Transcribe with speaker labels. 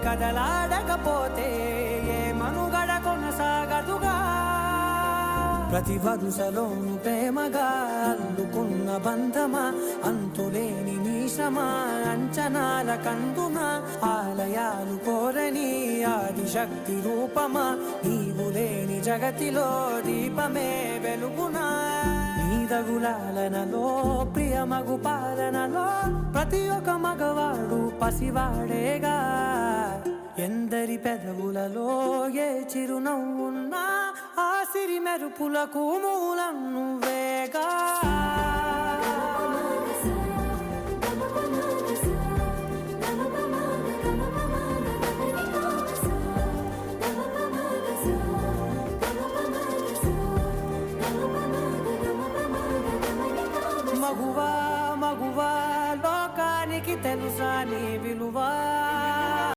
Speaker 1: కదలాడకపోతే ఏ మనుగడ కొనసాగదుగా. ప్రతి వరుసలోను ప్రేమగా అల్లుకున్న బంధమా, అంతులేని నీశమా, అంచనాల కందున ఆలయాలు కోరని ఆదిశక్తి రూపమా, నీవు లేని జగతిలో దీపమే వెలుగునా. నీదగులాలనలో ప్రియమగు పాలనలో ప్రతి ఒక్క మగవాడు పసివాడేగా. ఎందరి పెదవులలో ఏ చిరునవ్వున్నా ఆ సిరి మెరుపులకు మూలం నువ్వేగా. మగువా మగువా లోకానికి తెలుసా నీ విలువా.